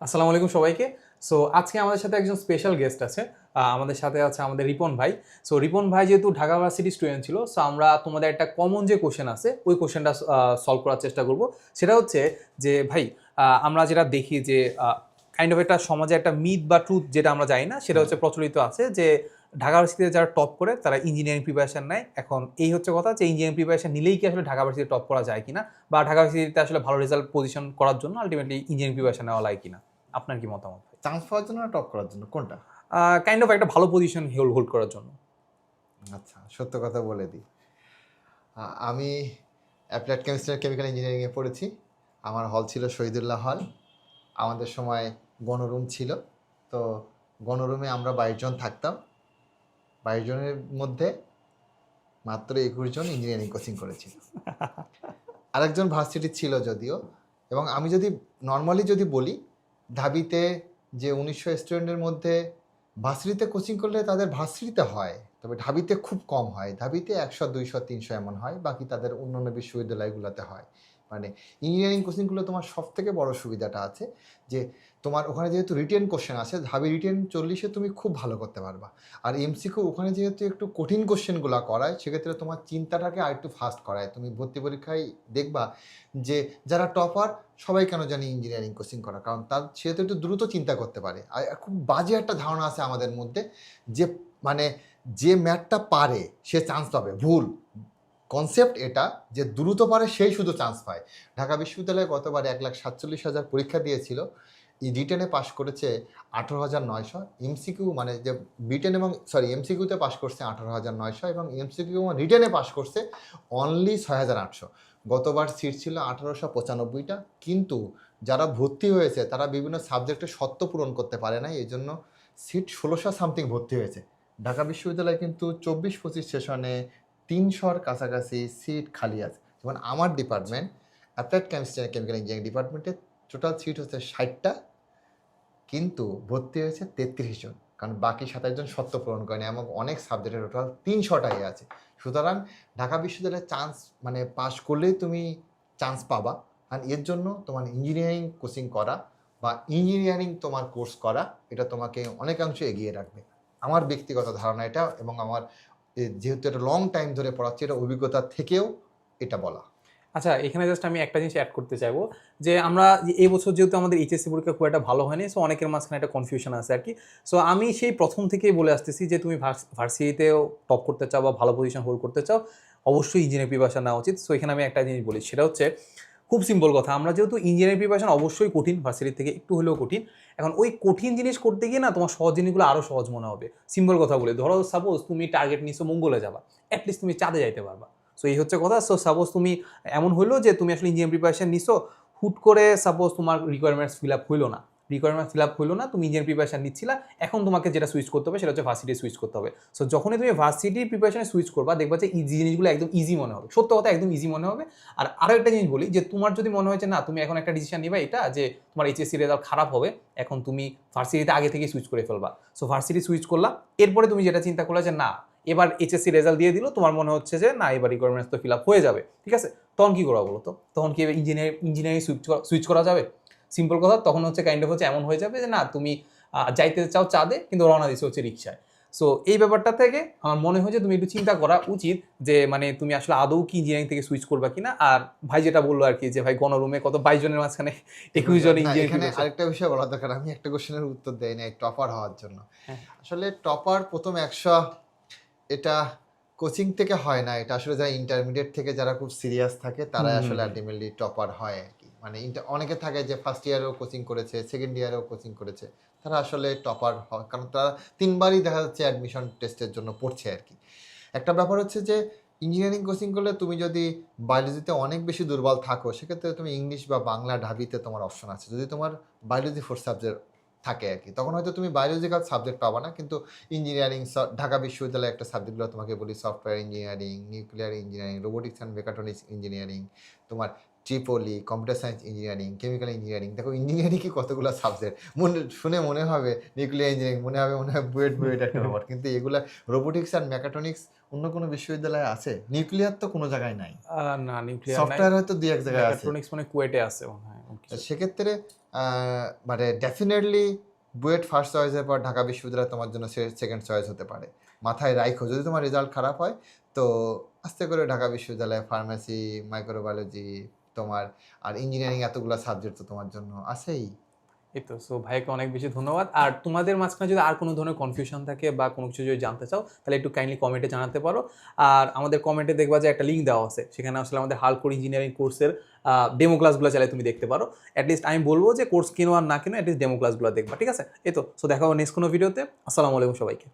আসসালামু আলাইকুম সবাইকে। সো আজকে আমাদের সাথে একজন স্পেশাল গেস্ট আছে। আমাদের সাথে আছে আমাদের রিপন ভাই। সো রিপন ভাই যেহেতু ঢাকা ভার্সিটি স্টুডেন্ট ছিল, সো আমরা তোমাদের একটা কমন যে কোশ্চেন আছে ওই কোশ্চেনটা সলভ করার চেষ্টা করব। সেটা হচ্ছে যে ভাই, আমরা যেটা দেখি যে কাইন্ড অফ একটা সমাজে একটা মিথ বা ট্রুথ যেটা আমরা জানি না, সেটা হচ্ছে প্রচলিত আছে যে ঢাকা ভার্সিটিতে যারা টপ করে তারা ইঞ্জিনিয়ারিং প্রিপারেশন নেয়। এখন এই হচ্ছে কথা যে ইঞ্জিনিয়ারিং প্রিপারেশন নিলেই কি আসলে ঢাকা ভার্সিটিতে টপ করা যায় কিনা, বা ঢাকা ভার্সিটিতে আসলে ভালো রেজাল্ট পজিশন করার জন্য আলটিমেটলি ইঞ্জিনিয়ারিং প্রিপারেশন নেওয়া লাগে কিনা? আপনার কি মতামত? চান্স পাওয়ার জন্য না টপ করার জন্য কোনটা? কাইন্ড অফ একটা ভালো পজিশন হোল্ড করার জন্য। আচ্ছা, সত্য কথা বলে দিই। আমি অ্যাপ্লাইড কেমিস্ট্রি কেমিক্যাল ইঞ্জিনিয়ারিংয়ে পড়েছি। আমার হল ছিল শহীদুল্লাহ হল। আমাদের সময় গণরুম ছিল। তো গণরুমে আমরা 22 জন থাকতাম। 22 জনের মধ্যে মাত্র 21 জন ইঞ্জিনিয়ারিং কোচিং করেছিল। আরেকজন ভার্সিটি ছিল যদিও। এবং আমি যদি নর্মালি বলি, ঢাবিতে যে 1900 স্টুডেন্টের মধ্যে ভার্সিটিতে কোচিং করলে তাদের ভার্সিটিতে হয়, তবে ঢাবিতে খুব কম হয়। ঢাবিতে 100, 200, 300 এমন হয়, বাকি তাদের অন্যান্য বিশ্ববিদ্যালয়গুলোতে হয়। মানে ইঞ্জিনিয়ারিং কোচিংগুলো তোমার সব থেকে বড় সুবিধাটা আছে যে তোমার ওখানে যেহেতু রিটেন কোশ্চেন আছে, ঢাবি রিটেন 40-এ তুমি খুব ভালো করতে পারবা। আর এমসিকিউ ওখানে যেহেতু একটু কঠিন কোশ্চেনগুলো করায়, সেক্ষেত্রে তোমার চিন্তাটাকে আর একটু ফাস্ট করায়। তুমি ভর্তি পরীক্ষায় দেখবা যে যারা টপার সবাই কেন জানি ইঞ্জিনিয়ারিং কোচিং করা, কারণ তার সে তো একটু দ্রুত চিন্তা করতে পারে। আর খুব বাজে একটা ধারণা আছে আমাদের মধ্যে যে মানে যে ম্যাথটা পারে সে চান্স পাবে। ভুল কনসেপ্ট এটা, যে দ্রুত পারে সেই শুধু চান্স পায়। ঢাকা বিশ্ববিদ্যালয়ে গতবার 1,47,000 পরীক্ষা দিয়েছিল, রিটেনে পাশ করেছে 18,900। এমসিকিউ মানে যে বিটেন এবং এমসিকিউতে পাশ করছে 18,900 এবং এমসিকিউ এবং রিটেনে পাশ করছে অনলি 6,800। গতবার সিট ছিল 1,895টা, কিন্তু যারা ভর্তি হয়েছে তারা বিভিন্ন সাবজেক্টে সত্য পূরণ করতে পারে না, এই জন্য সিট 1,600 সামথিং ভর্তি হয়েছে। ঢাকা বিশ্ববিদ্যালয়ে কিন্তু 24-25 সেশনে 300-র কাছাকাছি সিট খালি আছে। যেমন আমার department applied chemistry and chemical engineering ডিপার্টমেন্টে টোটাল সিট হচ্ছে 60টা, কিন্তু ভর্তি হয়েছে 33 জন, কারণ বাকি 27 জন সত্য পূরণ করেনি। এবং অনেক সাবজেক্টে টোটাল 300টাই আছে। সুতরাং ঢাকা বিশ্ববিদ্যালয়ে চান্স মানে পাশ করলেই তুমি চান্স পাবা। আর এর জন্য তোমার ইঞ্জিনিয়ারিং কোচিং করা বা ইঞ্জিনিয়ারিং তোমার কোর্স করা, এটা তোমাকে অনেকাংশে এগিয়ে রাখবে। আমার ব্যক্তিগত ধারণা এটা, এবং আমার যেহেতু এটা লং টাইম ধরে পড়াচ্ছি, এটা অভিজ্ঞতা থেকেও এটা বলা। আচ্ছা, এখানে জাস্ট আমি একটা জিনিস অ্যাড করতে চাইবো যে আমরা এই বছর যেহেতু আমাদের এইচএসসি পরীক্ষা খুব একটা ভালো হয়নি, সো অনেকের মাঝখানে একটা কনফিউশন আছে আর কি। সো আমি সেই প্রথম থেকেই বলে আসতেছি যে তুমি ভার্সিটিতেও টপ করতে চাও বা ভালো পজিশন হোল্ড করতে চাও, অবশ্যই ইঞ্জিনিয়ারিং প্রিপারেশন নেওয়া উচিত। সো এখানে আমি একটা জিনিস বলি, সেটা হচ্ছে খুব সিম্পল কথা। আমরা যেহেতু ইঞ্জিনিয়ারিং প্রিপারেশন অবশ্যই কঠিন, ভার্সিটির থেকে একটু হলেও কঠিন। এখন ওই কঠিন জিনিস করতে গিয়ে না তোমার সহজ জিনিসগুলো আরও সহজ মনে হবে। সিম্পল কথা বলে ধরো, সাপোজ তুমি টার্গেট নিছো মঙ্গলে যাবা, অ্যাটলিস্ট তুমি চাঁদে যাইতে পারবা। সো এই হচ্ছে কথা। সো সাপোজ তুমি এমন হইলো যে তুমি আসলে ইঞ্জিনিয়ারিং প্রিপারেশন নিছো, হুট করে সাপোজ তোমার রিকোয়ারমেন্টস ফিল আপ হইলো না, তুমি ইঞ্জিনিয়ারিং প্রিপারেশন নিচ্ছিলা, এখন তোমাকে যেটা সুইচ করতে হবে সেটা হচ্ছে ভার্সিটি সুইচ করতে হবে। সো যখনই তুমি ভার্সিটির প্রিপারেশনে সুইচ করবা, দেখবা যে এই জিনিসগুলো একদম ইজি মনে হবে, সত্য কথা একদম ইজি মনে হবে। আর আরও একটা জিনিস বলি, যে তোমার যদি মনে হয় যে না তুমি এখন একটা ডিসিশন নিবা এটা যে তোমার এইচএসসি রেজাল্ট খারাপ হবে, এখন তুমি ভার্সিটিতে আগে থেকে সুইচ করে ফেলবা। সো ভার্সিটি সুইচ করলা, এরপরে তুমি যেটা চিন্তা করলা যে না এবার এইচএসসি রেজাল্ট দিয়ে দিল, তোমার মনে হচ্ছে যে না এবার রিকোয়ারমেন্টস তো ফিল আপ হয়ে যাবে, ঠিক আছে, তখন কি করবা বলো তো? তখন কি ইঞ্জিনিয়ারিং সুইচ করা যাবে? সিম্পল কথা, তখন হচ্ছে কাইন্ড অফ হচ্ছে এমন হয়ে যাবে যে না তুমি যাইতে চাও চাঁদে, কিন্তু রওনা দিচ্ছে হচ্ছে রিক্সায়। সো এই ব্যাপারটা থেকে আমার মনে হয় যে তুমি একটু চিন্তা করা উচিত যে মানে তুমি আসলে আদৌ কি ইঞ্জিনিয়ারিং থেকে সুইচ করবা কিনা। আর ভাই যেটা বললো আর কি, যে ভাই গণরুমে কত 22 জনের মাঝখানে 21 জন এখানে ইঞ্জিনিয়ারিং। আরেকটা বিষয় বলা দরকার, আমি একটা কোশ্চেনের উত্তর দেই না টপার হওয়ার জন্য। হ্যাঁ। আসলে টপার প্রথম 100 এটা কোচিং থেকে হয় না, এটা আসলে যারা ইন্টারমিডিয়েট থেকে যারা খুব সিরিয়াস থাকে তারাই আসলে আলটিমেটলি টপার হয় আর কি। মানে অনেকে থাকে যে ফার্স্ট ইয়ারেও কোচিং করেছে, সেকেন্ড ইয়ারেও কোচিং করেছে, তারা আসলে টপার হয়, কারণ তারা 3বারই দেখা যাচ্ছে অ্যাডমিশন টেস্টের জন্য পড়ছে আর কি। একটা ব্যাপার হচ্ছে যে ইঞ্জিনিয়ারিং কোচিং করলে তুমি যদি বায়োলজিতে অনেক বেশি দুর্বল থাকো, সেক্ষেত্রে তুমি ইংলিশ বা বাংলা ঢাবিতে তোমার অপশন আছে। যদি তোমার বায়োলজি 4 সাবজেক্ট থাকে আর কি, তখন হয়তো তুমি বায়োলজিক্যাল সাবজেক্ট পাবা না, কিন্তু ইঞ্জিনিয়ারিং ঢাকা বিশ্ববিদ্যালয়ে একটা সাবজেক্টগুলো তোমাকে বলি, software engineering, nuclear engineering, robotics and mechatronics engineering, তোমার triple E, computer science engineering, chemical engineering. দেখো ইঞ্জিনিয়ারিংই কতগুলো সাবজেক্ট, শুনে মনে হবে নিউক্লিয়ার ইঞ্জিনিয়ারিং, মনে হয় বুয়েট একটা ব্যাপার, কিন্তু এগুলা রোবোটিক্স অ্যান্ড মেকাট্রনিক্স অন্য কোনো বিশ্ববিদ্যালয়ে আছে? নিউক্লিয়ার তো কোনো জায়গায় নাই, না নিউক্লিয়ার নাই, সফটওয়্যার হয়তো 2-1 জায়গায় আছে। মেকাট্রনিক্স মানে কুয়েটে আছে মনে হয়। সেক্ষেত্রে মানে ডেফিনেটলি বুয়েট ফার্স্ট চয়েসের পর ঢাকা বিশ্ববিদ্যালয় তোমার জন্য সেকেন্ড চয়েস হতে পারে। মাথায় রাখো, যদি তোমার রেজাল্ট খারাপ হয় তো আস্তে করে ঢাকা বিশ্ববিদ্যালয়ে ফার্মেসি, মাইক্রোবায়োলজি তোমার, আর ইঞ্জিনিয়ারিং এতগুলো সাবজেক্ট তো তোমার জন্য আছেই। এই তো, সো ভাইকে অনেক বেশি ধন্যবাদ। আর তোমাদের মাঝখানে যদি আর কোনো ধরনের কনফিউশন থাকে বা কোনো কিছু যদি জানতে চাও তাহলে একটু কাইন্ডলি কমেন্টে জানাতে পারো। আর আমাদের কমেন্টে দেখবা যে একটা লিঙ্ক দেওয়া আছে, সেখানে আসলে আমাদের হালকোর ইঞ্জিনিয়ারিং কোর্সের ডেমো ক্লাসগুলো চাইলে তুমি দেখতে পারো। অ্যাটলিস্ট আমি বলবো যে কোর্স কিনো আর না কিনো, অ্যাটলিস্ট ডেমো ক্লাসগুলো দেখবা, ঠিক আছে? এই তো, সো দেখা হবে নেক্সট কোনো ভিডিওতে। আসসালামু আলাইকুম সবাইকে।